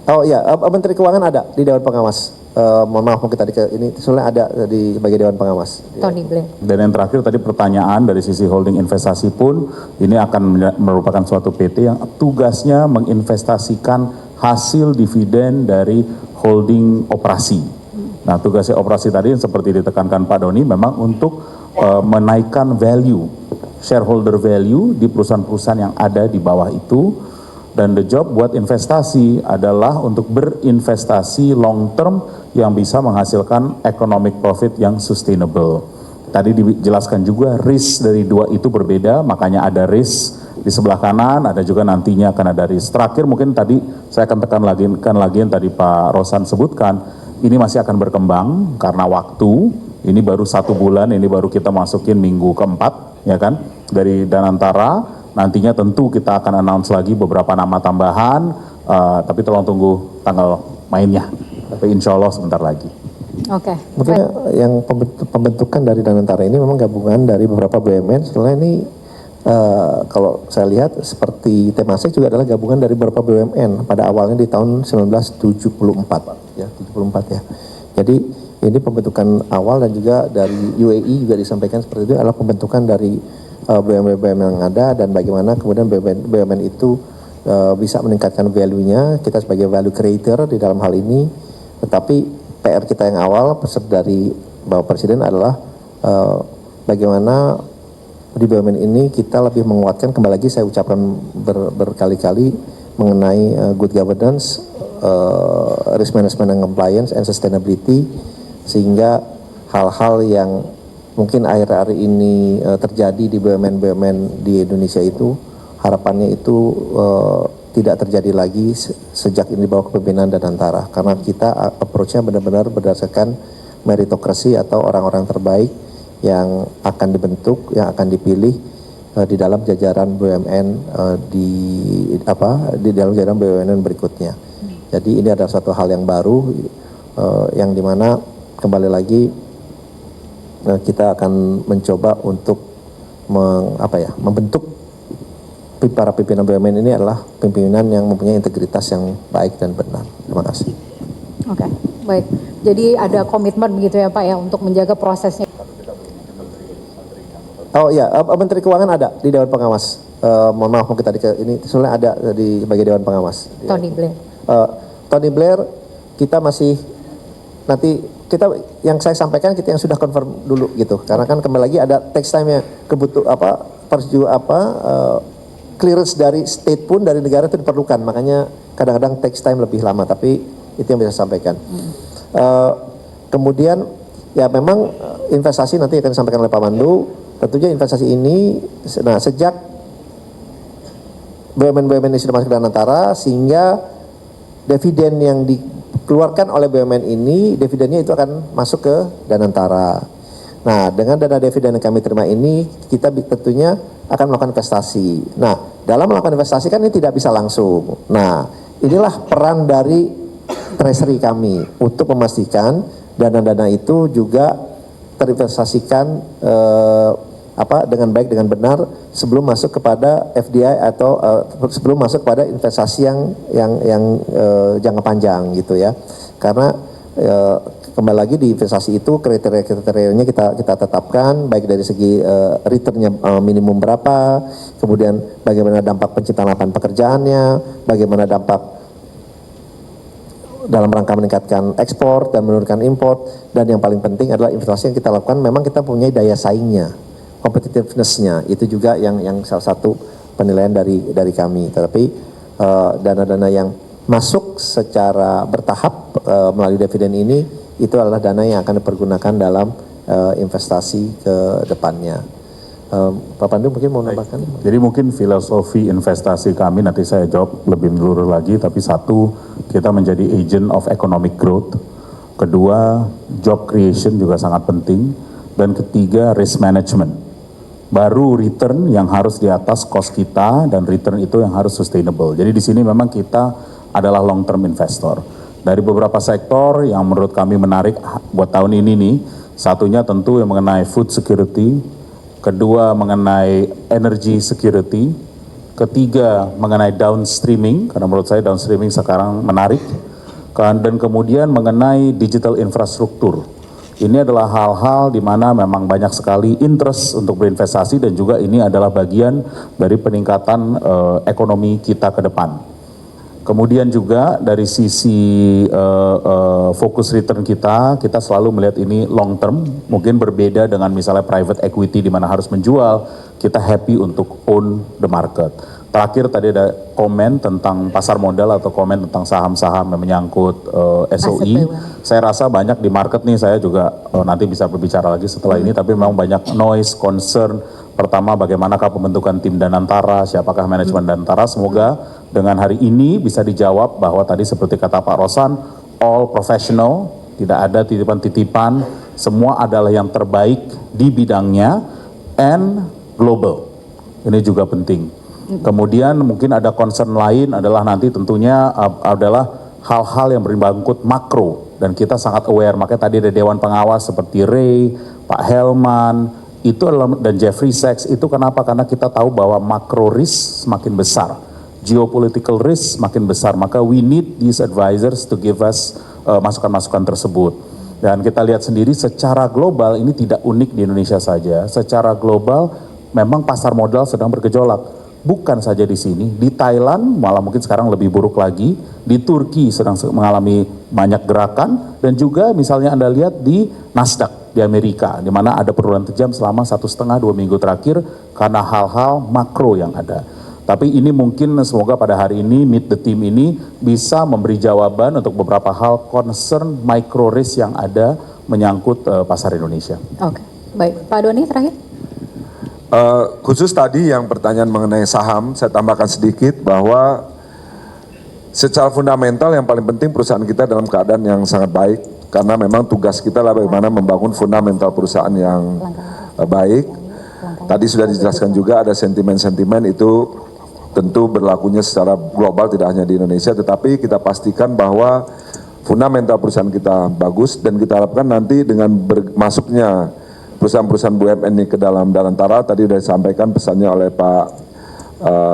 Oh iya, Menteri Keuangan ada di Dewan Pengawas. Mohon maaf mungkin tadi ini soalnya ada di sebagai Dewan Pengawas. Tony Blair. Dan yang terakhir tadi pertanyaan dari sisi holding investasi pun ini akan merupakan suatu PT yang tugasnya menginvestasikan hasil dividen dari holding operasi. Nah, tugasnya operasi tadi yang seperti ditekankan Pak Doni memang untuk menaikkan value, shareholder value di perusahaan-perusahaan yang ada di bawah itu. Dan the job buat investasi adalah untuk berinvestasi long term yang bisa menghasilkan economic profit yang sustainable. Tadi dijelaskan juga risk dari dua itu berbeda, makanya ada risk di sebelah kanan, ada juga nantinya akan ada risk. Terakhir mungkin tadi saya akan tekan lagi yang tadi Pak Rosan sebutkan, ini masih akan berkembang karena waktu, ini baru 1 bulan, ini baru kita masukin minggu keempat, ya kan, dari Danantara. Nantinya tentu kita akan announce lagi beberapa nama tambahan, tapi tolong tunggu tanggal mainnya. Tapi insya Allah sebentar lagi. Oke. Mungkin yang pembentukan dari Danantara ini memang gabungan dari beberapa BUMN. Sebenarnya ini kalau saya lihat seperti Temasek juga adalah gabungan dari beberapa BUMN pada awalnya di tahun 1974 ya, 74 ya. Jadi ini pembentukan awal dan juga dari UAE juga disampaikan seperti itu adalah pembentukan dari BUMN yang ada dan bagaimana kemudian BUMN itu bisa meningkatkan value-nya, kita sebagai value creator di dalam hal ini. Tetapi PR kita yang awal dari Bapak Presiden adalah bagaimana di BUMN ini kita lebih menguatkan, kembali lagi saya ucapkan berkali-kali mengenai good governance, risk management and compliance and sustainability, sehingga hal-hal yang mungkin akhir-akhir ini terjadi di BUMN di Indonesia itu, harapannya itu tidak terjadi lagi sejak ini dibawa kepemimpinan Danantara. Karena kita approach-nya benar-benar berdasarkan meritokrasi atau orang-orang terbaik yang akan dibentuk, yang akan dipilih di dalam jajaran BUMN di dalam jajaran BUMN berikutnya. Jadi ini adalah suatu hal yang baru yang dimana kembali lagi kita akan mencoba untuk membentuk para pimpinan BUMN ini adalah pimpinan yang mempunyai integritas yang baik dan benar. Terima kasih. Oke, baik. Jadi ada komitmen begitu ya Pak ya untuk menjaga prosesnya. Oh iya, Menteri Keuangan ada di Dewan Pengawas. Mohon maaf mungkin tadi ini soalnya ada di sebagai Dewan Pengawas. Tony Blair. Tony Blair kita masih nanti yang saya sampaikan kita yang sudah confirm dulu gitu, karena kan kembali lagi ada tax time-nya, clearance dari state pun dari negara itu diperlukan, makanya kadang-kadang tax time lebih lama, tapi itu yang bisa saya sampaikan. Kemudian ya memang investasi nanti akan disampaikan oleh Pak Mandu, tentunya investasi ini, nah sejak BUMN ini sudah masuk ke Danantara, sehingga dividen yang dikeluarkan oleh BUMN ini, dividennya itu akan masuk ke Danantara. Nah, dengan dana dividen yang kami terima ini, kita tentunya akan melakukan investasi. Nah, dalam melakukan investasi kan ini tidak bisa langsung. Nah, inilah peran dari treasury kami untuk memastikan dana-dana itu juga terinvestasikan dengan baik, dengan benar sebelum masuk kepada FDI atau sebelum masuk kepada investasi yang jangka panjang gitu ya. Karena kembali lagi di investasi itu kriteria-kriterianya kita tetapkan, baik dari segi returnnya minimum berapa, kemudian bagaimana dampak penciptaan lapangan pekerjaannya, bagaimana dampak dalam rangka meningkatkan ekspor dan menurunkan import, dan yang paling penting adalah investasi yang kita lakukan memang kita punya daya saingnya, competitiveness-nya, itu juga yang salah satu penilaian dari kami. Tetapi dana-dana yang masuk secara bertahap melalui dividen ini itu adalah dana yang akan dipergunakan dalam investasi ke depannya. Pak Pandu mungkin mau nambahkan? Jadi mungkin filosofi investasi kami nanti saya jawab lebih menyeluruh lagi, tapi satu, kita menjadi agent of economic growth. Kedua, job creation juga sangat penting. Dan ketiga, risk management. Baru return yang harus di atas cost kita, dan return itu yang harus sustainable. Jadi di sini memang kita adalah long term investor. Dari beberapa sektor yang menurut kami menarik buat tahun ini nih, satunya tentu yang mengenai food security, kedua mengenai energy security, Ketiga, mengenai downstreaming, karena menurut saya downstreaming sekarang menarik. Dan kemudian mengenai digital infrastruktur. Ini adalah hal-hal di mana memang banyak sekali interest untuk berinvestasi dan juga ini adalah bagian dari peningkatan ekonomi kita ke depan. Kemudian juga dari sisi fokus return kita selalu melihat ini long term, mungkin berbeda dengan misalnya private equity di mana harus menjual, kita happy untuk own the market. Terakhir tadi ada komen tentang pasar modal atau komen tentang saham-saham yang menyangkut SOE. Saya rasa banyak di market nih, saya juga nanti bisa berbicara lagi setelah ini, tapi memang banyak noise, concern. Pertama, bagaimanakah pembentukan tim Danantara, siapakah manajemen Danantara. Semoga dengan hari ini bisa dijawab bahwa tadi seperti kata Pak Rosan, all professional, tidak ada titipan-titipan, semua adalah yang terbaik di bidangnya, and global. Ini juga penting. Kemudian mungkin ada concern lain adalah nanti tentunya adalah hal-hal yang berbangkut makro dan kita sangat aware, makanya tadi ada Dewan Pengawas seperti Ray, Pak Helman, itu adalah, dan Jeffrey Sachs, itu kenapa? Karena kita tahu bahwa makro risk semakin besar, geopolitical risk semakin besar, maka we need these advisors to give us masukan-masukan tersebut. Dan kita lihat sendiri secara global ini tidak unik di Indonesia saja, secara global memang pasar modal sedang bergejolak. Bukan saja di sini, di Thailand malah mungkin sekarang lebih buruk lagi, di Turki sedang mengalami banyak gerakan, dan juga misalnya Anda lihat di Nasdaq di Amerika, di mana ada penurunan tajam selama 1,5-2 minggu terakhir karena hal-hal makro yang ada. Tapi ini mungkin semoga pada hari ini Meet the Team ini bisa memberi jawaban untuk beberapa hal concern micro risk yang ada menyangkut pasar Indonesia. Oke, baik. Pak Doni terakhir. Khusus tadi yang pertanyaan mengenai saham, saya tambahkan sedikit bahwa secara fundamental yang paling penting perusahaan kita dalam keadaan yang sangat baik, karena memang tugas kita lah bagaimana membangun fundamental perusahaan yang baik. Tadi sudah dijelaskan juga ada sentimen-sentimen itu tentu berlakunya secara global tidak hanya di Indonesia, tetapi kita pastikan bahwa fundamental perusahaan kita bagus dan kita harapkan nanti dengan masuknya perusahaan-perusahaan BUMN ini ke dalam Danantara, tadi sudah disampaikan pesannya oleh Pak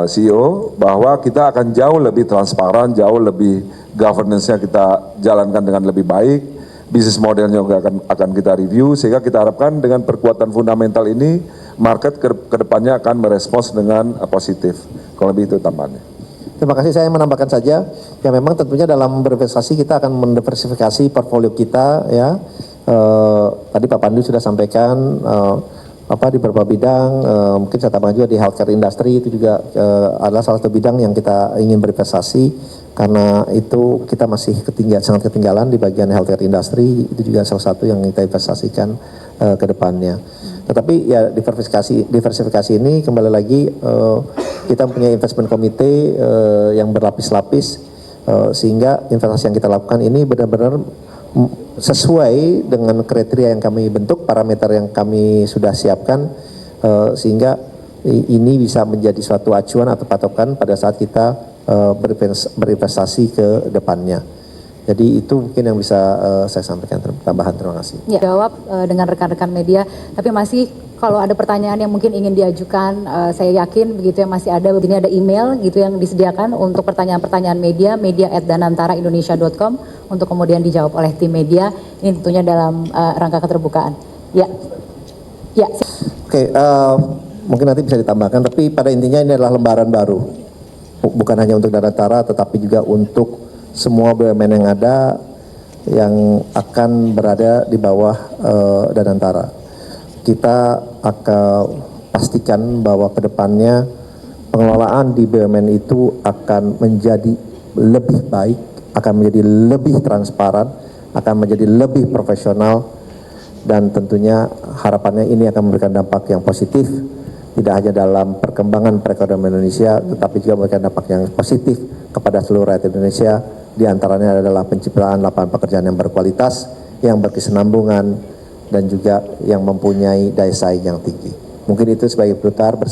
CEO bahwa kita akan jauh lebih transparan, jauh lebih governance-nya kita jalankan dengan lebih baik, bisnis modelnya juga akan kita review, sehingga kita harapkan dengan perkuatan fundamental ini, market ke depannya akan merespons dengan positif. Kalau lebih itu tambahannya. Terima kasih, saya menambahkan saja, ya memang tentunya dalam berinvestasi kita akan mendiversifikasi portfolio kita ya. Tadi Pak Pandu sudah sampaikan di beberapa bidang, mungkin saya tambahkan juga di healthcare industry itu juga adalah salah satu bidang yang kita ingin berinvestasi karena itu kita masih sangat ketinggalan di bagian healthcare industry, itu juga salah satu yang kita investasikan ke depannya. Tetapi ya diversifikasi ini kembali lagi kita punya investment committee yang berlapis-lapis sehingga investasi yang kita lakukan ini benar-benar sesuai dengan kriteria yang kami bentuk, parameter yang kami sudah siapkan, sehingga ini bisa menjadi suatu acuan atau patokan pada saat kita berinvestasi ke depannya. Jadi itu mungkin yang bisa saya sampaikan tambahan. Terima kasih. Ya, jawab dengan rekan-rekan media, tapi masih kalau ada pertanyaan yang mungkin ingin diajukan, saya yakin begitu yang masih ada, begini ada email gitu yang disediakan untuk pertanyaan-pertanyaan media@danantaraindonesia.com untuk kemudian dijawab oleh tim media. Ini tentunya dalam rangka keterbukaan. Ya, ya. Oke, mungkin nanti bisa ditambahkan, tapi pada intinya ini adalah lembaran baru, bukan hanya untuk Danantara, tetapi juga untuk semua BUMN yang ada yang akan berada di bawah Danantara. Kita akan pastikan bahwa kedepannya pengelolaan di BUMN itu akan menjadi lebih baik, akan menjadi lebih transparan, akan menjadi lebih profesional, dan tentunya harapannya ini akan memberikan dampak yang positif, tidak hanya dalam perkembangan perekonomian Indonesia, tetapi juga memberikan dampak yang positif kepada seluruh rakyat Indonesia. Di antaranya adalah penciptaan lapangan pekerjaan yang berkualitas, yang berkesinambungan, dan juga yang mempunyai daya saing yang tinggi. Mungkin itu sebagai penutup,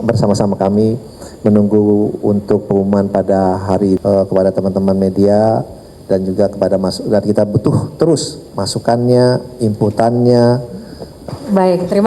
bersama-sama kami menunggu untuk pengumuman pada hari kepada teman-teman media dan juga kepada dan kita butuh terus masukannya, inputannya. Baik, terima